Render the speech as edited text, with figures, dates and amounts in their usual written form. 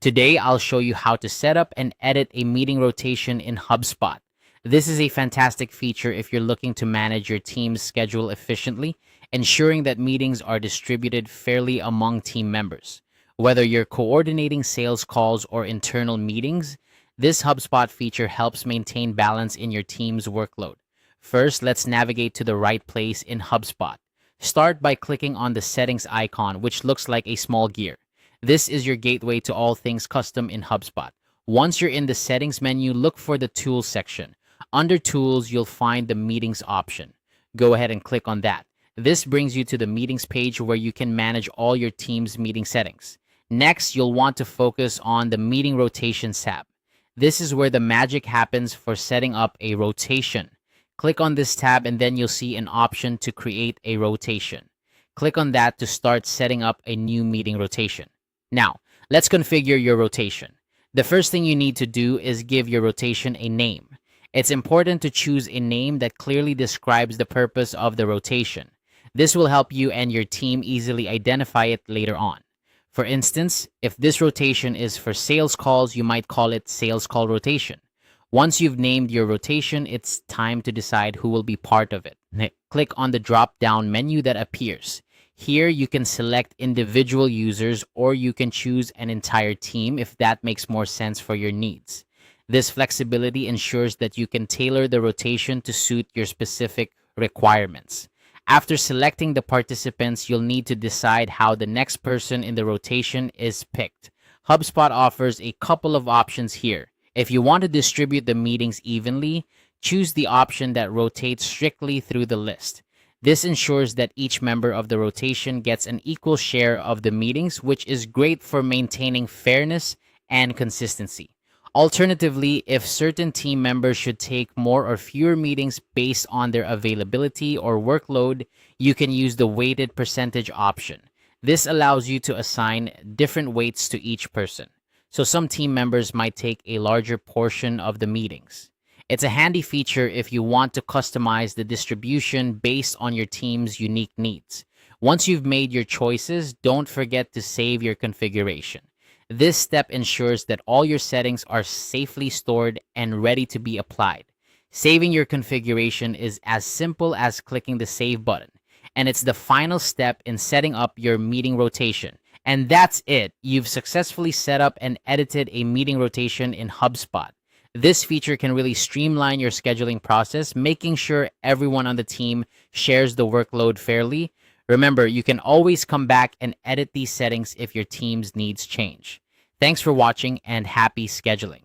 Today, I'll show you how to set up and edit a meeting rotation in HubSpot. This is a fantastic feature if you're looking to manage your team's schedule efficiently, ensuring that meetings are distributed fairly among team members. Whether you're coordinating sales calls or internal meetings, this HubSpot feature helps maintain balance in your team's workload. First, let's navigate to the right place in HubSpot. Start by clicking on the settings icon, which looks like a small gear. This is your gateway to all things custom in HubSpot. Once you're in the settings menu, look for the tools section. Under tools, you'll find the meetings option. Go ahead and click on that. This brings you to the meetings page where you can manage all your team's meeting settings. Next, you'll want to focus on the meeting rotations tab. This is where the magic happens for setting up a rotation. Click on this tab and then you'll see an option to create a rotation. Click on that to start setting up a new meeting rotation. Now, let's configure your rotation. The first thing you need to do is give your rotation a name. It's important to choose a name that clearly describes the purpose of the rotation. This will help you and your team easily identify it later on. For instance, if this rotation is for sales calls, you might call it sales call rotation. Once you've named your rotation, it's time to decide who will be part of it. Click on the drop-down menu that appears. Here, you can select individual users or you can choose an entire team if that makes more sense for your needs. This flexibility ensures that you can tailor the rotation to suit your specific requirements. After selecting the participants, you'll need to decide how the next person in the rotation is picked. HubSpot offers a couple of options here. If you want to distribute the meetings evenly, choose the option that rotates strictly through the list. This ensures that each member of the rotation gets an equal share of the meetings, which is great for maintaining fairness and consistency. Alternatively, if certain team members should take more or fewer meetings based on their availability or workload, you can use the weighted percentage option. This allows you to assign different weights to each person. So some team members might take a larger portion of the meetings. It's a handy feature if you want to customize the distribution based on your team's unique needs. Once you've made your choices, don't forget to save your configuration. This step ensures that all your settings are safely stored and ready to be applied. Saving your configuration is as simple as clicking the Save button, and it's the final step in setting up your meeting rotation. And that's it. You've successfully set up and edited a meeting rotation in HubSpot. This feature can really streamline your scheduling process, making sure everyone on the team shares the workload fairly. Remember, you can always come back and edit these settings if your team's needs change. Thanks for watching and happy scheduling.